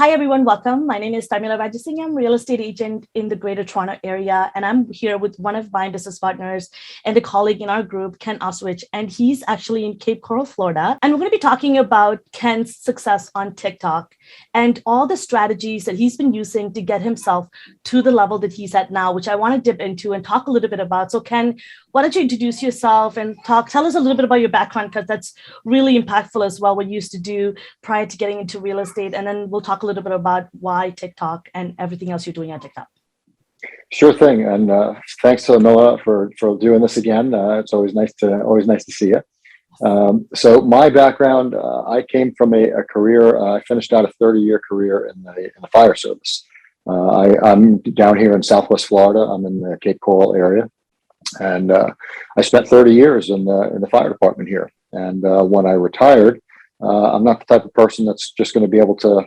Hi, everyone. Welcome. My name is Tharmila Rajasingam, real estate agent in the Greater Toronto area. And I'm here with one of my business partners and a colleague in our group, Ken Ossowicz. And he's actually in kvCORE, Florida. And we're going to be talking about Ken's success on TikTok and all the strategies that he's been using to get himself to the level that he's at now, which I want to dip into and talk a little bit about. So Ken, why don't you introduce yourself and tell us a little bit about your background, because that's really impactful as well, what you used to do prior to getting into real estate. And then we'll talk a little bit about why TikTok and everything else you're doing on TikTok. Sure thing, and thanks to Noah for doing this again. It's always nice to see you. So my background, I came from a career. I finished out a 30-year career in the fire service. I'm down here in Southwest Florida. I'm in the kvCORE area, and I spent 30 years in the fire department here. And when I retired, I'm not the type of person that's just going to be able to,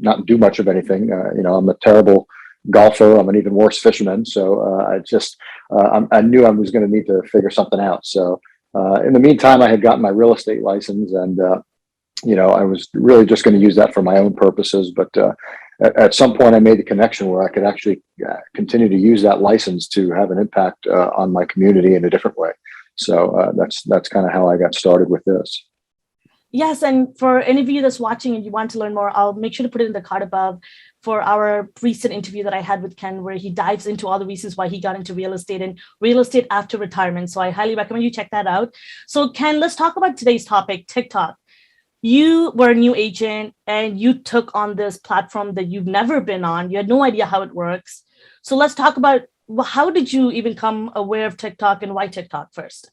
not do much of anything. I'm a terrible golfer. I'm an even worse fisherman. So I knew I was going to need to figure something out. So in the meantime, I had gotten my real estate license, and I was really just going to use that for my own purposes. But at some point, I made the connection where I could actually continue to use that license to have an impact on my community in a different way. So that's kind of how I got started with this. Yes, and for any of you that's watching and you want to learn more, I'll make sure to put it in the card above for our recent interview that I had with Ken, where he dives into all the reasons why he got into real estate and real estate after retirement. So I highly recommend you check that out. So Ken, let's talk about today's topic, TikTok. You were a new agent and you took on this platform that you've never been on. You had no idea how it works. So let's talk about, how did you even become aware of TikTok and why TikTok first?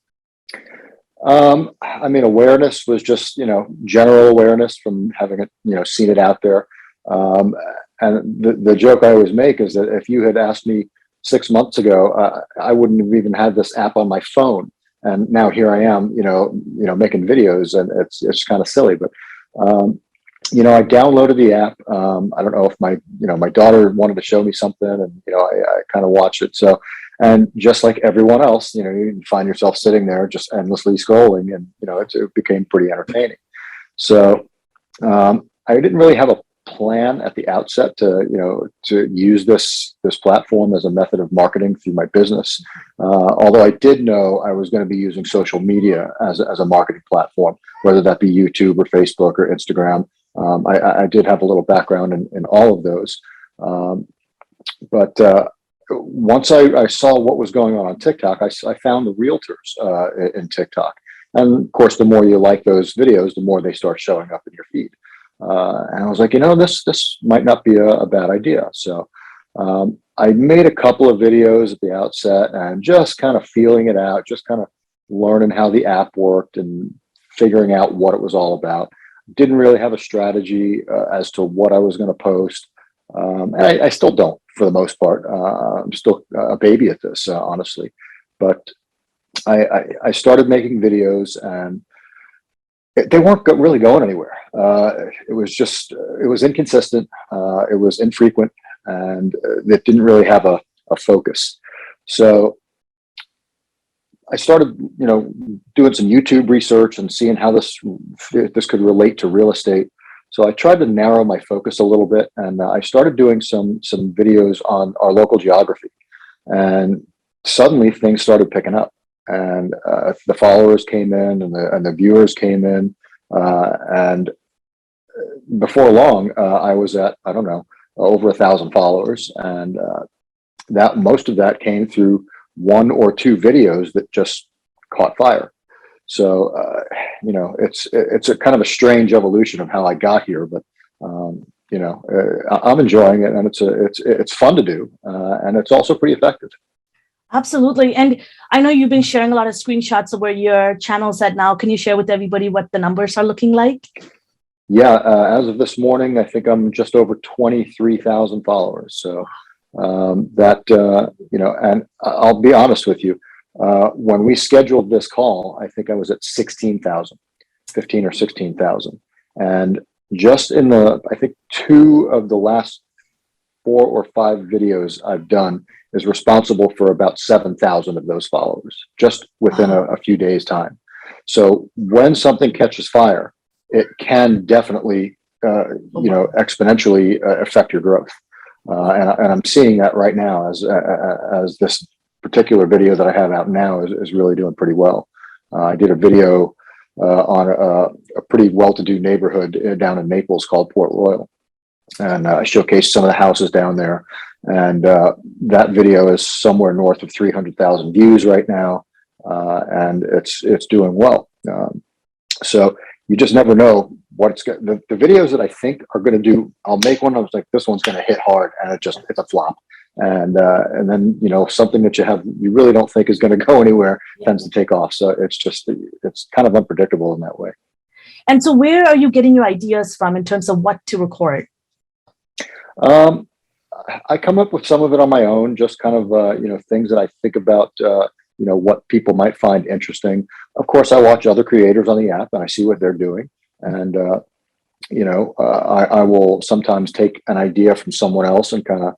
Awareness was just, general awareness from having it, seen it out there. And the joke I always make is that if you had asked me 6 months ago, I wouldn't have even had this app on my phone. And now here I am, making videos, and it's kind of silly, but, I downloaded the app. I don't know if my daughter wanted to show me something, and, I kind of watched it. So, and just like everyone else, you find yourself sitting there just endlessly scrolling, and, it became pretty entertaining. So, I didn't really have a plan at the outset to use this platform as a method of marketing through my business. Although I did know I was going to be using social media as a marketing platform, whether that be YouTube or Facebook or Instagram. I did have a little background in all of those. But once I saw what was going on TikTok, I found the Realtors in TikTok. And of course, the more you like those videos, the more they start showing up in your feed. And I was like, this might not be a bad idea. So I made a couple of videos at the outset and just kind of feeling it out, just kind of learning how the app worked and figuring out what it was all about. Didn't really have a strategy as to what I was going to post. And I still don't, for the most part. I'm still a baby at this, honestly. But I started making videos, and they weren't really going anywhere. It was inconsistent. It was infrequent, and it didn't really have a focus. So I started, doing some YouTube research and seeing how this could relate to real estate. So I tried to narrow my focus a little bit, and I started doing some videos on our local geography, and suddenly things started picking up, and the followers came in, and the viewers came in, and before long, I was at, I don't know, over 1,000 followers, and that most of that came through 1 or 2 videos that just caught fire. So, it's a kind of a strange evolution of how I got here, but, I'm enjoying it, and it's fun to do. And it's also pretty effective. Absolutely. And I know you've been sharing a lot of screenshots of where your channel's at now. Can you share with everybody what the numbers are looking like? Yeah. As of this morning, I think I'm just over 23,000 followers. So, and I'll be honest with you, when we scheduled this call, I think I was at 16,000, 15 or 16,000. And just in I think 2 of the last 4 or 5 videos I've done is responsible for about 7,000 of those followers, just within a few days' time. So when something catches fire, it can definitely exponentially affect your growth. And I'm seeing that right now as this particular video that I have out now is really doing pretty well. I did a video on a pretty well-to-do neighborhood down in Naples called Port Royal, and I showcased some of the houses down there. And that video is somewhere north of 300,000 views right now, and it's doing well. So you just never know what it's going. The videos that I think are going to do, I'll make one. I was like, this one's going to hit hard, and it's a flop. And then something that you really don't think is going to go anywhere tends to take off. So it's kind of unpredictable in that way. And so, where are you getting your ideas from in terms of what to record? I come up with some of it on my own, just kind of things that I think about. What people might find interesting. Of course, I watch other creators on the app and I see what they're doing. And, I will sometimes take an idea from someone else and kind of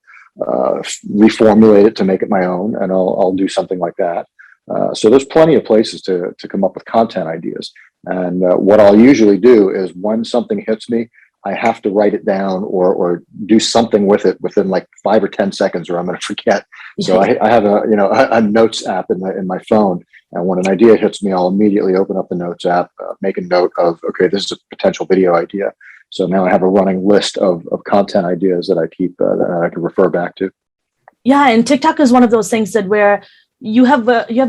reformulate it to make it my own. And I'll do something like that. So there's plenty of places to come up with content ideas. And what I'll usually do is when something hits me, I have to write it down or do something with it within like 5 or 10 seconds, or I'm going to forget. So I have a notes app in my phone, and when an idea hits me, I'll immediately open up the notes app, make a note of, okay, this is a potential video idea. So now I have a running list of content ideas that I keep that I can refer back to. Yeah, and TikTok is one of those things that where you have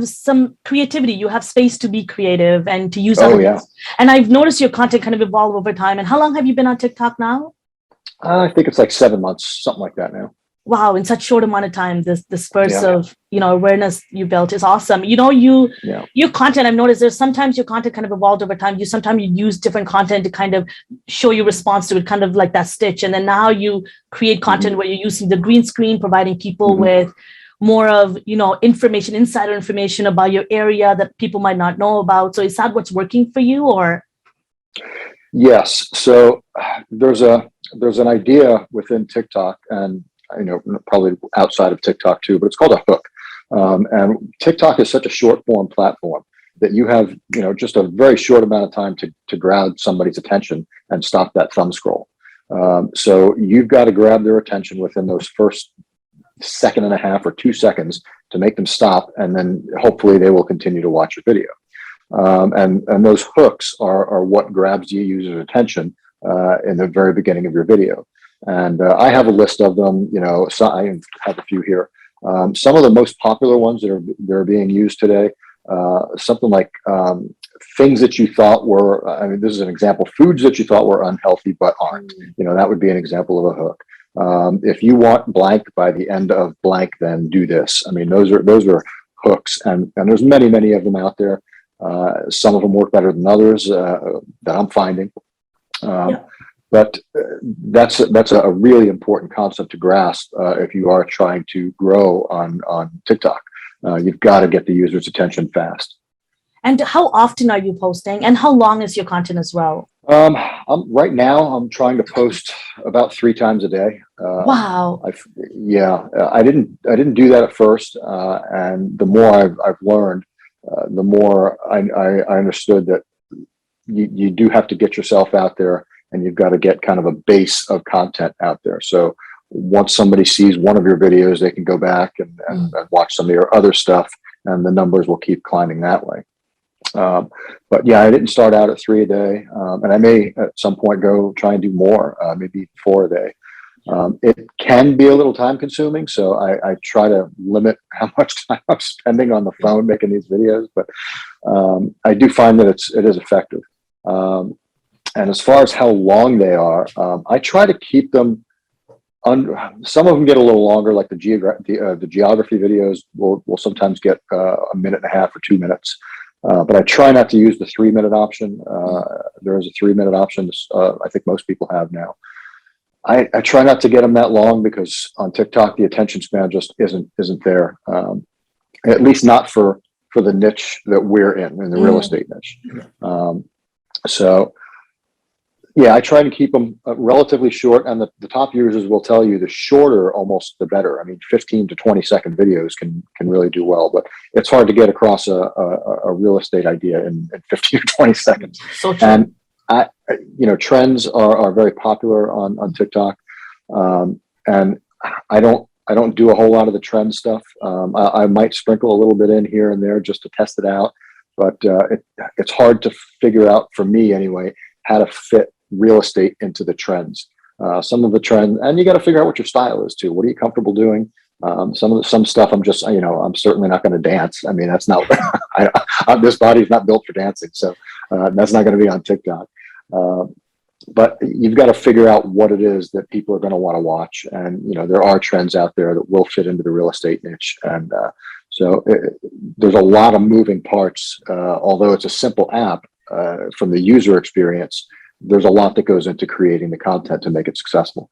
some creativity, you have space to be creative and to use elements. And I've noticed your content kind of evolve over time. And how long have you been on TikTok now? I think it's like 7 months, something like that now. Wow, in such short amount of time, this burst of awareness you built is awesome. Your content, I've noticed there's sometimes your content kind of evolved over time. Sometimes you use different content to kind of show your response to it, kind of like that stitch. And then now you create content where you're using the green screen, providing people with more of, information, insider information about your area that people might not know about. So is that what's working for you, or? Yes. So there's an idea within TikTok, and probably outside of TikTok too, but it's called a hook. And TikTok is such a short form platform that you have, just a very short amount of time to grab somebody's attention and stop that thumb scroll. So you've got to grab their attention within those first 1.5 seconds or 2 seconds to make them stop, and then hopefully they will continue to watch your video. And those hooks are what grabs the user's attention in the very beginning of your video. And I have a list of them. So I have a few here. Some of the most popular ones that are being used today, something like things that you thought were. This is an example: foods that you thought were unhealthy but aren't. That would be an example of a hook. If you want blank by the end of blank, then do this. Those are hooks, and there's many of them out there. Some of them work better than others that I'm finding. But that's a really important concept to grasp if you are trying to grow on TikTok. You've got to get the user's attention fast. And how often are you posting, and how long is your content as well? Right now, I'm trying to post about 3 times a day. Wow. I didn't do that at first, and the more I've learned, the more I understood that you do have to get yourself out there, and you've got to get kind of a base of content out there. So once somebody sees one of your videos, they can go back and watch some of your other stuff, and the numbers will keep climbing that way. But yeah, I didn't start out at 3 a day, and I may at some point go try and do more, maybe 4 a day. It can be a little time consuming, so I try to limit how much time I'm spending on the phone making these videos, but I do find that it is effective. And as far as how long they are, I try to keep them some of them get a little longer, like the geography videos will sometimes get 1.5 minutes or 2 minutes. But I try not to use the 3-minute option. There is a 3-minute option. I think most people have now. I try not to get them that long because on TikTok, the attention span just isn't there. At least not for the niche that we're in the real estate niche. So yeah, I try to keep them relatively short, and the top users will tell you the shorter, almost the better. 15 to 20 second videos can really do well, but it's hard to get across a real estate idea in 15 or 20 seconds. So true. And trends are very popular on TikTok. And I don't do a whole lot of the trend stuff. I might sprinkle a little bit in here and there just to test it out, but it's hard to figure out, for me anyway, how to fit real estate into the trends. Some of the trend, and you got to figure out what your style is too. What are you comfortable doing? Some stuff I'm just, I'm certainly not going to dance. I mean, that's not, this body's not built for dancing. So that's not going to be on TikTok. But you've got to figure out what it is that people are going to want to watch. And, there are trends out there that will fit into the real estate niche. And there's a lot of moving parts. Although it's a simple app, from the user experience, there's a lot that goes into creating the content to make it successful.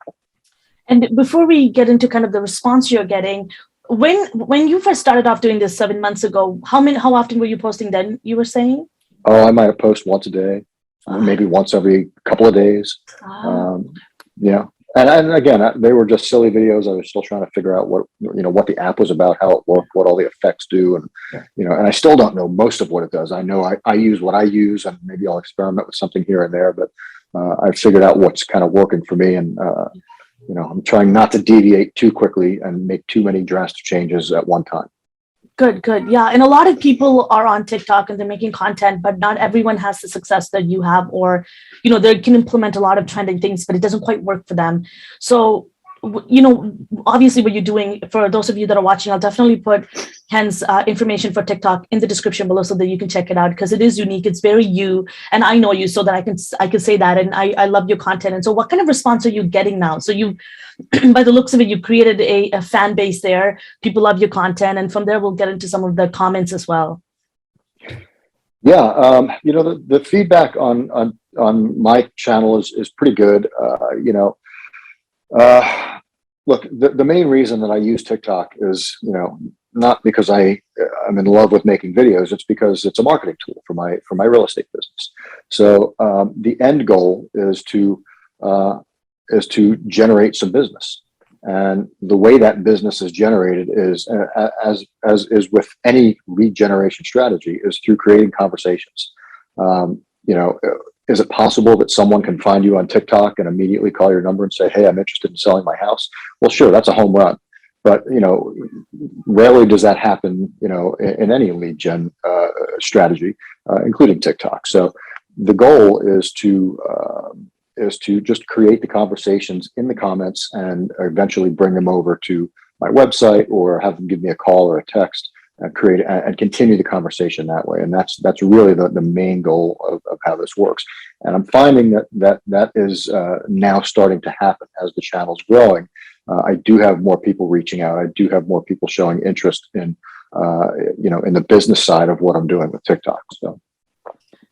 And before we get into kind of the response you're getting, when you first started off doing this 7 months ago, how often were you posting then, you were saying? Oh, I might post once a day, maybe once every couple of days. Yeah. And again, they were just silly videos. I was still trying to figure out what the app was about, how it worked, what all the effects do. And, and I still don't know most of what it does. I know I use what I use, and maybe I'll experiment with something here and there, but I've figured out what's kind of working for me. And, I'm trying not to deviate too quickly and make too many drastic changes at one time. Good. Yeah. And a lot of people are on TikTok and they're making content, but not everyone has the success that you have, or, they can implement a lot of trending things, but it doesn't quite work for them. So, obviously what you're doing, for those of you that are watching, I'll definitely put Ken's information for TikTok in the description below so that you can check it out, because it is unique. It's very you, and I know you, so that I can say that. And I love your content. And so what kind of response are you getting now? So you, by the looks of it, you created a fan base there. People love your content. And from there, we'll get into some of the comments as well. Yeah. The feedback on my channel is pretty good. Look, the main reason that I use TikTok is, not because I'm in love with making videos. It's because it's a marketing tool for my real estate business. So the end goal is to generate some business. And the way that business is generated is, as is with any lead generation strategy, is through creating conversations. Is it possible that someone can find you on TikTok and immediately call your number and say, "Hey, I'm interested in selling my house"? Well, sure, that's a home run. But, rarely does that happen, in any lead gen strategy, including TikTok. So the goal is to just create the conversations in the comments and eventually bring them over to my website, or have them give me a call or a text, and create and continue the conversation that way. And that's really the main goal of how this works. And I'm finding that is now starting to happen as the channel's growing. I do have more people reaching out. I do have more people showing interest in the business side of what I'm doing with TikTok. So.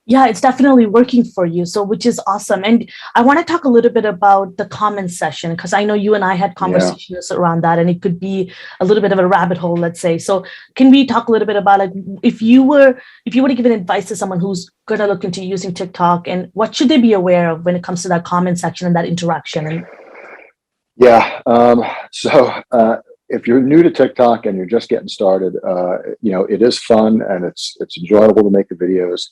Yeah, it's definitely working for you. So, which is awesome. And I want to talk a little bit about the comment section, because I know you and I had conversations around that, and it could be a little bit of a rabbit hole, let's say. So can we talk a little bit about, like, if you were to give an advice to someone who's going to look into using TikTok, and what should they be aware of when it comes to that comment section and that interaction? Yeah. If you're new to TikTok and you're just getting started, it is fun and it's enjoyable to make the videos.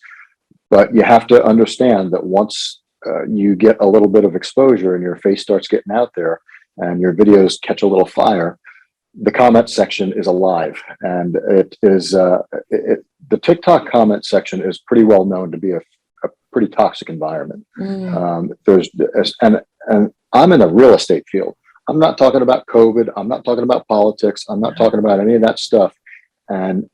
But you have to understand that once you get a little bit of exposure and your face starts getting out there and your videos catch a little fire, the comment section is alive. And it is the TikTok comment section is pretty well known to be a pretty toxic environment. And I'm in the real estate field. I'm not talking about COVID. I'm not talking about politics. I'm not talking about any of that stuff. And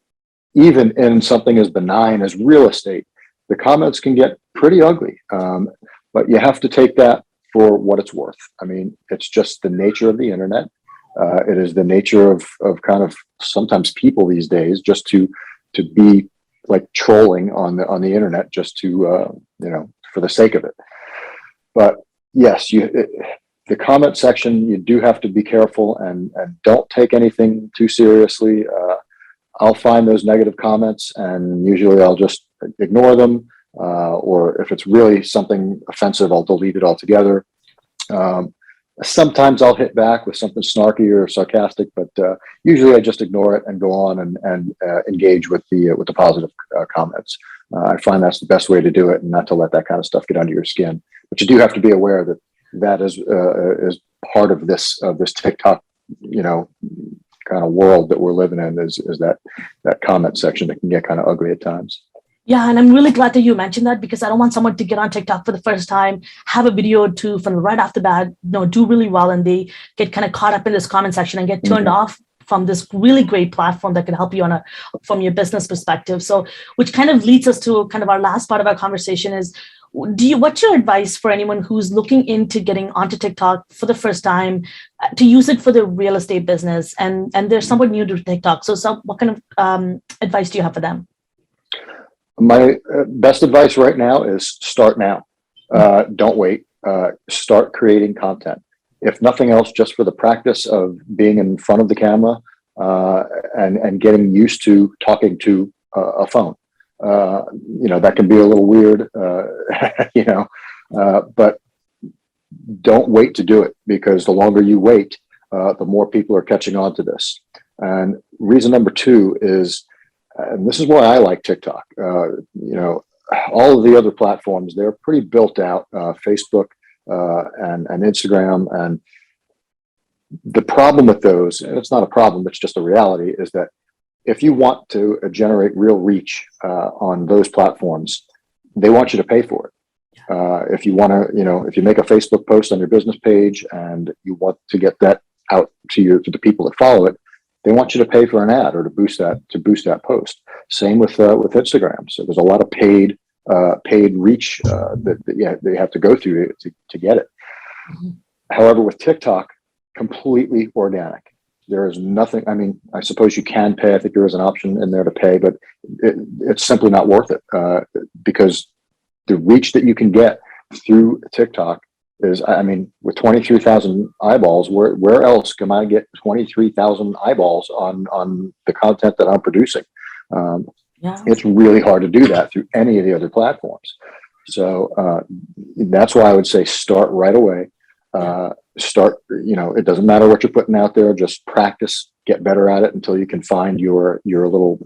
even in something as benign as real estate, the comments can get pretty ugly, but you have to take that for what it's worth. I mean, it's just the nature of the internet. It is the nature of kind of sometimes people these days just to be like trolling on the internet just to for the sake of it. But yes, the comment section, you do have to be careful and don't take anything too seriously. I'll find those negative comments and usually I'll just ignore them. Or if it's really something offensive, I'll delete it altogether. Sometimes I'll hit back with something snarky or sarcastic, but usually I just ignore it and go on and engage with the positive comments. I find that's the best way to do it, and not to let that kind of stuff get under your skin. But you do have to be aware that that is part of this TikTok, kind of world that we're living in. Is that comment section that can get kind of ugly at times. Yeah, and I'm really glad that you mentioned that, because I don't want someone to get on TikTok for the first time, have a video or two from right off the bat, do really well, and they get kind of caught up in this comment section and get turned off from this really great platform that can help you from your business perspective. So, which kind of leads us to kind of our last part of our conversation is, what's your advice for anyone who's looking into getting onto TikTok for the first time to use it for their real estate business, and they're somewhat new to TikTok? So what kind of advice do you have for them? My best advice right now is start now. Don't wait. Start creating content. If nothing else, just for the practice of being in front of the camera and getting used to talking to a phone. That can be a little weird, but don't wait to do it, because the longer you wait, the more people are catching on to this. And reason number two is, and this is why I like TikTok. All of the other platforms, they're pretty built out, Facebook and Instagram. And the problem with those, and it's not a problem, it's just a reality, is that if you want to generate real reach on those platforms, they want you to pay for it. If you want to, if you make a Facebook post on your business page and you want to get that out to the people that follow it, they want you to pay for an ad or to boost that post. Same with Instagram. So there's a lot of paid reach that they have to go through to get it. Mm-hmm. However, with TikTok, completely organic. There is nothing. I mean, I suppose you can pay. I think there is an option in there to pay, but it's simply not worth it because the reach that you can get through TikTok is, I mean, with 23,000 eyeballs, where else can I get 23,000 eyeballs on the content that I'm producing? It's really hard to do that through any of the other platforms. So that's why I would say start right away. It doesn't matter what you're putting out there, just practice, get better at it until you can find your little,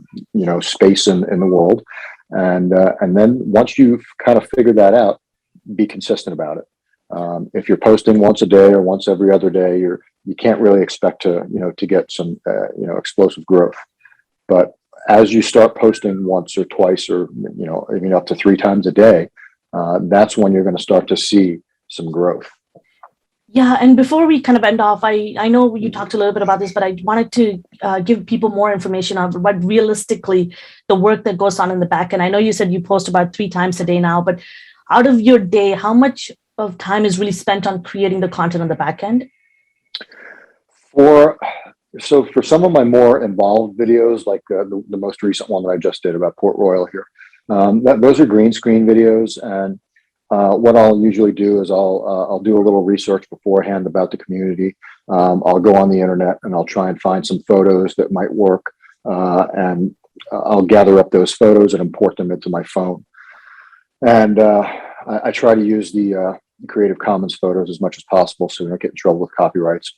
space in the world. And then once you've kind of figured that out, be consistent about it. If you're posting once a day or once every other day, you can't really expect to get some, explosive growth. But as you start posting once or twice or, even up to 3 times a day, that's when you're going to start to see some growth. Yeah, and before we kind of end off, I know you talked a little bit about this, but I wanted to give people more information on what realistically the work that goes on in the back end. I know you said you post about 3 times a day now, but out of your day, how much of time is really spent on creating the content on the back end? For some of my more involved videos, like the most recent one that I just did about Port Royal here, those are green screen videos. And what I'll usually do is I'll do a little research beforehand about the community. I'll go on the internet and I'll try and find some photos that might work, and I'll gather up those photos and import them into my phone. And I try to use the Creative Commons photos as much as possible so we don't get in trouble with copyrights.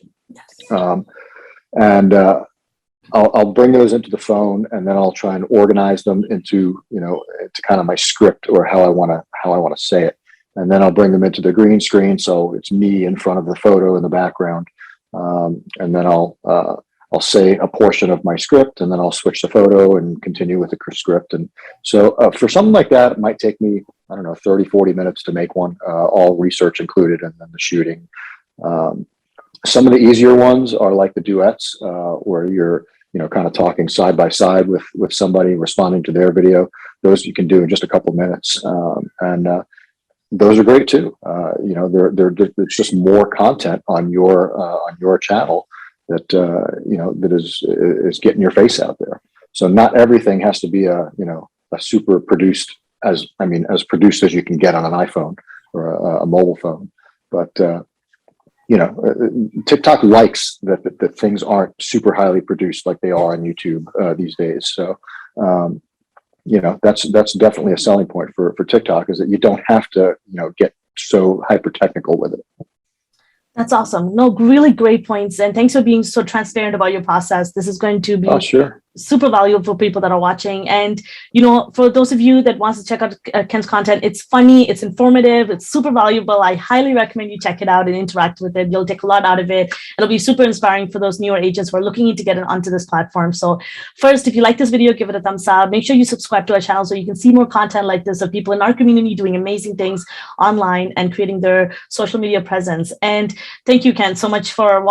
I'll bring those into the phone, and then I'll try and organize them into kind of my script or how I want to say it. And then I'll bring them into the green screen, so it's me in front of the photo in the background. And then I'll say a portion of my script, and then I'll switch the photo and continue with the script. And so for something like that, it might take me, 30, 40 minutes to make one, all research included, and then the shooting. Some of the easier ones are like the duets, where you're, kind of talking side by side with somebody, responding to their video. Those you can do in just a couple of minutes. Those are great too. It's just more content on your channel that, that is getting your face out there. So not everything has to be a super produced as produced as you can get on an iPhone or a mobile phone. But, TikTok likes that things aren't super highly produced like they are on YouTube these days. So, that's definitely a selling point for TikTok, is that you don't have to, get so hyper technical with it. That's awesome. No, really great points. And thanks for being so transparent about your process. This is going to be Oh, sure. super valuable for people that are watching. And, for those of you that wants to check out Ken's content, it's funny, it's informative, it's super valuable. I highly recommend you check it out and interact with it. You'll take a lot out of it. It'll be super inspiring for those newer agents who are looking to get onto this platform. So first, if you like this video, give it a thumbs up. Make sure you subscribe to our channel so you can see more content like this of people in our community doing amazing things online and creating their social media presence. And thank you, Ken, so much for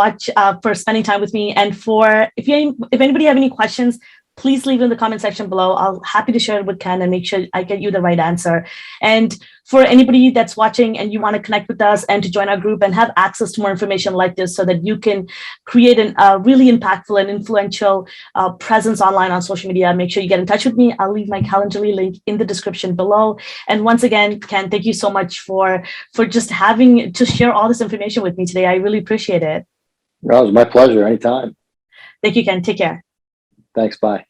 spending time with me. And if anybody have any questions, please leave it in the comment section below. I'll happy to share it with Ken and make sure I get you the right answer. And for anybody that's watching and you want to connect with us and to join our group and have access to more information like this so that you can create a really impactful and influential presence online on social media, make sure you get in touch with me. I'll leave my Calendly link in the description below. And once again, Ken, thank you so much for just having to share all this information with me today. I really appreciate it. Well, it was my pleasure. Anytime. Thank you, Ken. Take care. Thanks. Bye.